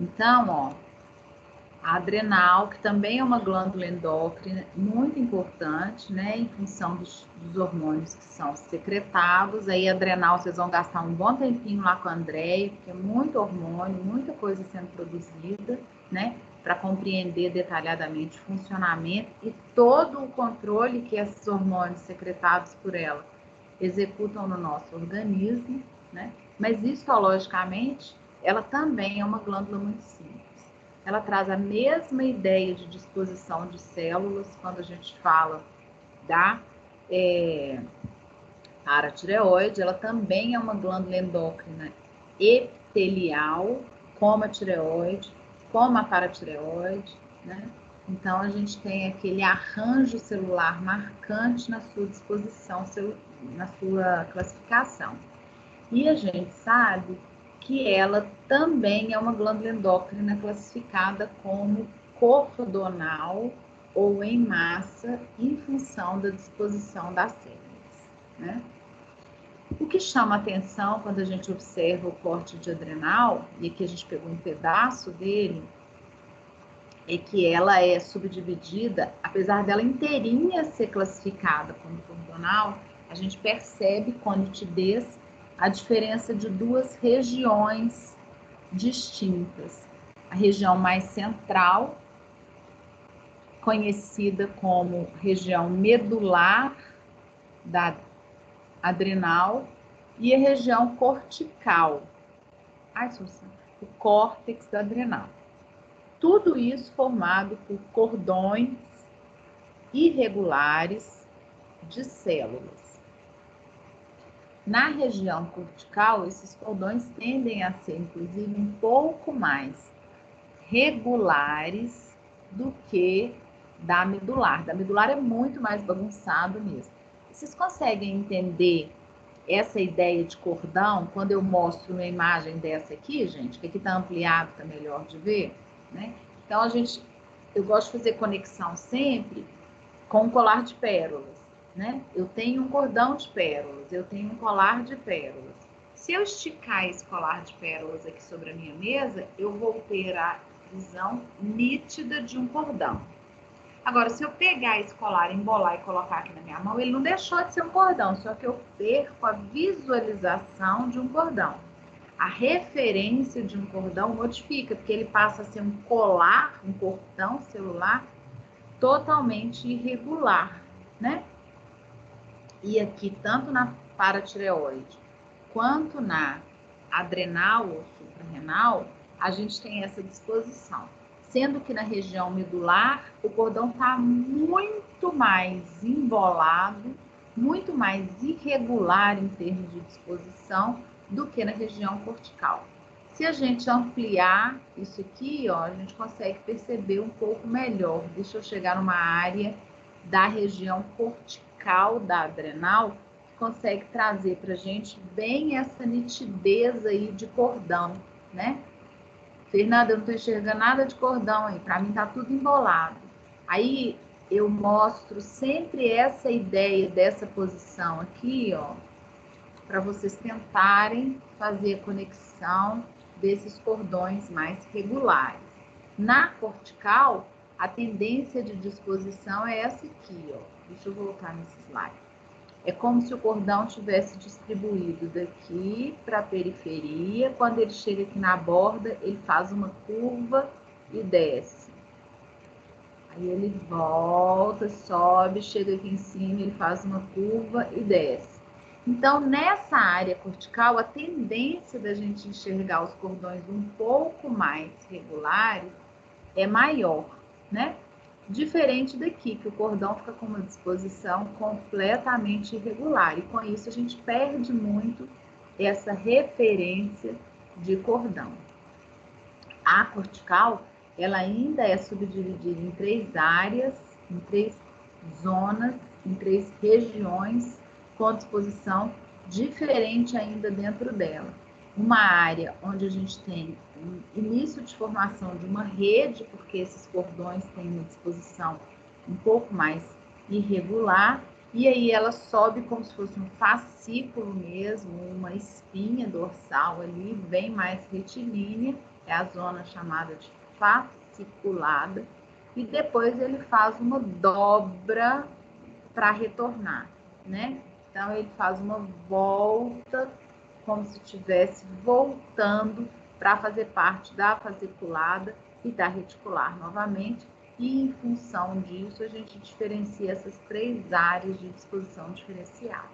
Então, ó, a adrenal, que também é uma glândula endócrina muito importante, né, em função dos hormônios que são secretados. Aí, a adrenal, vocês vão gastar um bom tempinho lá com a Andréia, porque é muito hormônio, muita coisa sendo produzida, né, para compreender detalhadamente o funcionamento e todo o controle que esses hormônios secretados por ela executam no nosso organismo, né? Mas histologicamente, ela também é uma glândula muito simples. Ela traz a mesma ideia de disposição de células quando a gente fala da paratireoide. Ela também é uma glândula endócrina epitelial, como a tireoide, como a paratireoide, né? Então, a gente tem aquele arranjo celular marcante na sua disposição, na sua classificação. E a gente sabe que ela também é uma glândula endócrina classificada como cordonal ou em massa, em função da disposição das células, né? O que chama atenção quando a gente observa o corte de adrenal, e aqui a gente pegou um pedaço dele, é que ela é subdividida, apesar dela inteirinha ser classificada como cordonal, a gente percebe com nitidez a diferença de duas regiões distintas. A região mais central, conhecida como região medular da adrenal, e a região cortical, o córtex da adrenal. Tudo isso formado por cordões irregulares de células. Na região cortical, esses cordões tendem a ser, inclusive, um pouco mais regulares do que da medular. Da medular é muito mais bagunçado mesmo. Vocês conseguem entender essa ideia de cordão quando eu mostro uma imagem dessa aqui, gente? Que aqui está ampliado, está melhor de ver, né? Então, eu gosto de fazer conexão sempre com um colar de pérolas, né? Eu tenho um cordão de pérolas, eu tenho um colar de pérolas. Se eu esticar esse colar de pérolas aqui sobre a minha mesa, eu vou ter a visão nítida de um cordão. Agora, se eu pegar esse colar, embolar e colocar aqui na minha mão, ele não deixou de ser um cordão, só que eu perco a visualização de um cordão. A referência de um cordão modifica, porque ele passa a ser um colar, um cordão celular totalmente irregular, né? E aqui, tanto na paratireoide quanto na adrenal ou suprarrenal, a gente tem essa disposição. Sendo que na região medular, o cordão está muito mais embolado, muito mais irregular em termos de disposição do que na região cortical. Se a gente ampliar isso aqui, ó, a gente consegue perceber um pouco melhor. Deixa eu chegar numa área da região cortical da adrenal, que consegue trazer para a gente bem essa nitidez aí de cordão, né? Fernanda, eu não estou enxergando nada de cordão aí, para mim tá tudo embolado. Aí eu mostro sempre essa ideia dessa posição aqui, ó, para vocês tentarem fazer a conexão desses cordões mais regulares. Na cortical, a tendência de disposição é essa aqui, ó. Deixa eu voltar nesse slide. É como se o cordão tivesse distribuído daqui para a periferia. Quando ele chega aqui na borda, ele faz uma curva e desce. Aí ele volta, sobe, chega aqui em cima, ele faz uma curva e desce. Então, nessa área cortical, a tendência da gente enxergar os cordões um pouco mais regulares é maior, né? Diferente daqui, que o cordão fica com uma disposição completamente irregular. E com isso a gente perde muito essa referência de cordão. A cortical, ela ainda é subdividida em 3 áreas, em 3 zonas, em 3 regiões, com disposição diferente ainda dentro dela. Uma área onde a gente tem um início de formação de uma rede, porque esses cordões têm uma disposição um pouco mais irregular, e aí ela sobe como se fosse um fascículo mesmo, uma espinha dorsal ali, bem mais retilínea, é a zona chamada de fasciculada, e depois ele faz uma dobra para retornar, né? Então, ele faz uma volta, como se estivesse voltando para fazer parte da fasciculada e da reticular novamente, e em função disso, a gente diferencia essas 3 áreas de disposição diferenciada,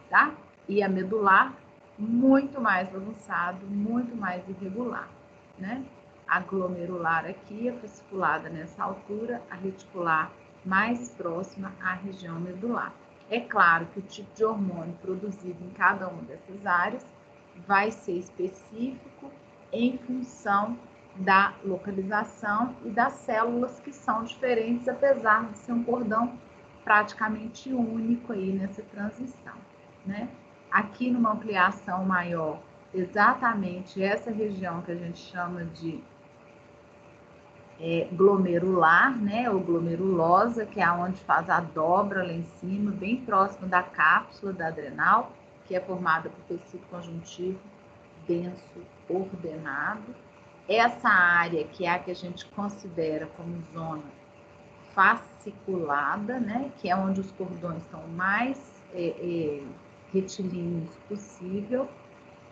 tá? E a medular, muito mais bagunçado, muito mais irregular, né? A glomerular aqui, a fasciculada nessa altura, a reticular mais próxima à região medular. É claro que o tipo de hormônio produzido em cada uma dessas áreas vai ser específico em função da localização e das células que são diferentes, apesar de ser um cordão praticamente único aí nessa transição, né? Aqui numa ampliação maior, exatamente essa região que a gente chama de glomerular, né, ou glomerulosa, que é onde faz a dobra lá em cima, bem próximo da cápsula da adrenal, que é formada por tecido conjuntivo denso ordenado. Essa área, que é a que a gente considera como zona fasciculada, né, que é onde os cordões estão mais retilíneos possível,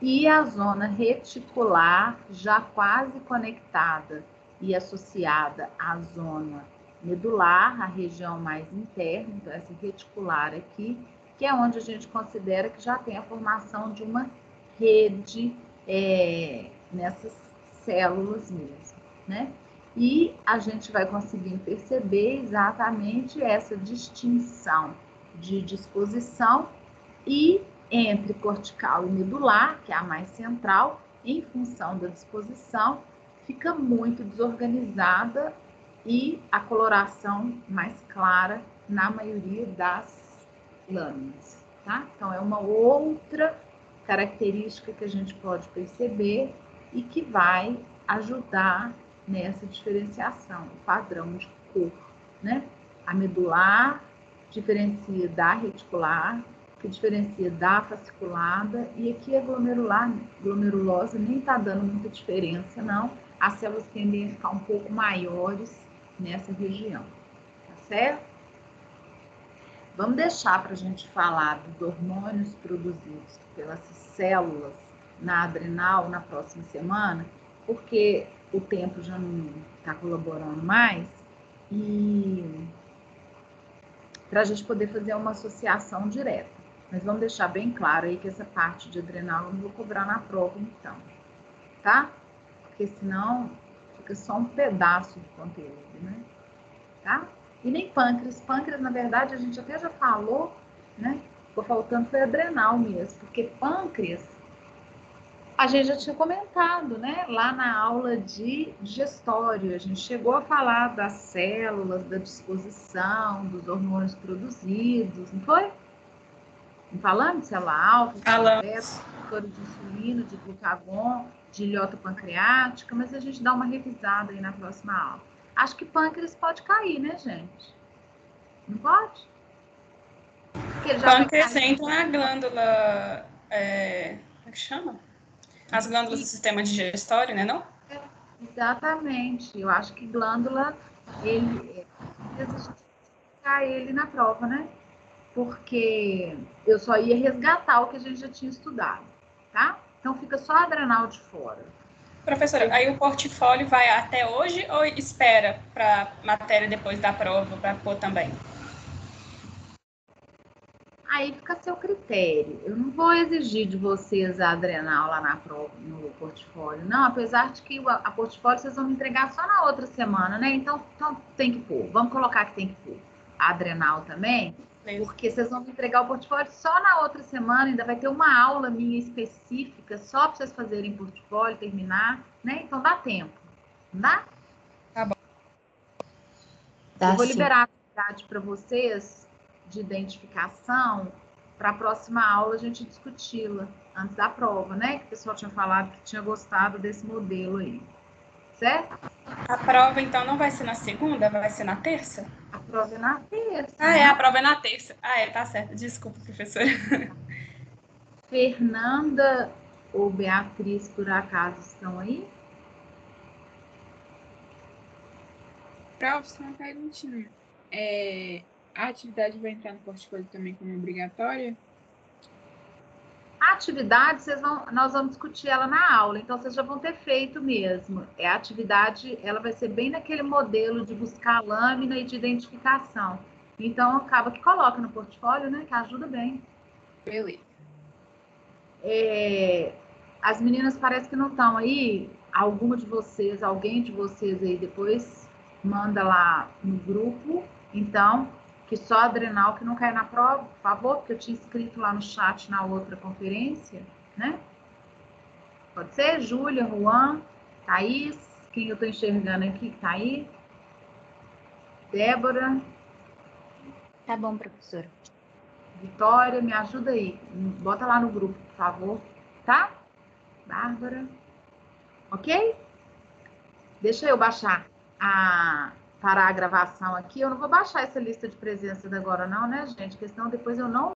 e a zona reticular, já quase conectada e associada à zona medular, a região mais interna, então essa reticular aqui, que é onde a gente considera que já tem a formação de uma rede nessas células mesmo, né? E a gente vai conseguir perceber exatamente essa distinção de disposição e entre cortical e medular, que é a mais central, em função da disposição, fica muito desorganizada e a coloração mais clara na maioria das lâminas, tá? Então, é uma outra característica que a gente pode perceber e que vai ajudar nessa diferenciação, o padrão de cor, né? A medular diferencia da reticular, que diferencia da fasciculada, e aqui a glomerulosa nem está dando muita diferença, não. As células tendem a ficar um pouco maiores nessa região, tá certo? Vamos deixar para a gente falar dos hormônios produzidos pelas células na adrenal na próxima semana, porque o tempo já não está colaborando mais, e para a gente poder fazer uma associação direta. Mas vamos deixar bem claro aí que essa parte de adrenal eu não vou cobrar na prova, então, tá? Porque senão fica só um pedaço do conteúdo, né? Tá? E nem pâncreas. Pâncreas, na verdade, a gente até já falou, né? Ficou faltando foi adrenal mesmo, porque pâncreas a gente já tinha comentado, né? Lá na aula de digestório, a gente chegou a falar das células, da disposição, dos hormônios produzidos, não foi? Não falamos? Célula alfa, célula beta, receptores de insulina, de glucagon, de ilhota pancreática, mas a gente dá uma revisada aí na próxima aula. Acho que pâncreas pode cair, né, gente? Não pode? Pâncreas entra na glândula, como é que chama? As glândulas do sistema digestório, né, não? Exatamente. Eu acho que glândula, ele na prova, né? Porque eu só ia resgatar o que a gente já tinha estudado, tá? Então fica só a adrenal de fora. Professora, aí o portfólio vai até hoje ou espera para matéria depois da prova para pôr também? Aí fica a seu critério. Eu não vou exigir de vocês a adrenal lá na prova, no portfólio, não, apesar de que a portfólio vocês vão me entregar só na outra semana, né? Então tem que pôr. Vamos colocar que tem que pôr a adrenal também, porque vocês vão me entregar o portfólio só na outra semana, ainda vai ter uma aula minha específica só para vocês fazerem portfólio, terminar, né? Então dá tempo, não dá? Tá bom. Eu vou liberar a atividade para vocês de identificação para a próxima aula a gente discuti-la antes da prova, né? Que o pessoal tinha falado que tinha gostado desse modelo aí, certo? A prova, então, não vai ser na segunda? Vai ser na terça? A prova é na terça. Ah, né? A prova é na terça. Ah, tá certo. Desculpa, professora. Fernanda ou Beatriz, por acaso, estão aí? Prof, só uma perguntinha. A atividade vai entrar no portfólio também como obrigatória? A atividade, nós vamos discutir ela na aula, então vocês já vão ter feito mesmo. A atividade, ela vai ser bem naquele modelo de buscar a lâmina e de identificação. Então, acaba que coloca no portfólio, né, que ajuda bem. Beleza. As meninas parecem que não estão aí. Alguém de vocês aí depois manda lá no grupo. Então, que só a Adrenal que não cai na prova, por favor, porque eu tinha escrito lá no chat na outra conferência, né? Pode ser? Júlia, Juan, Thaís, quem eu estou enxergando aqui que tá aí? Débora. Tá bom, professora. Vitória, me ajuda aí. Bota lá no grupo, por favor. Tá? Bárbara. Ok? Deixa eu baixar parar a gravação aqui. Eu não vou baixar essa lista de presenças agora não, né, gente? Porque senão depois eu não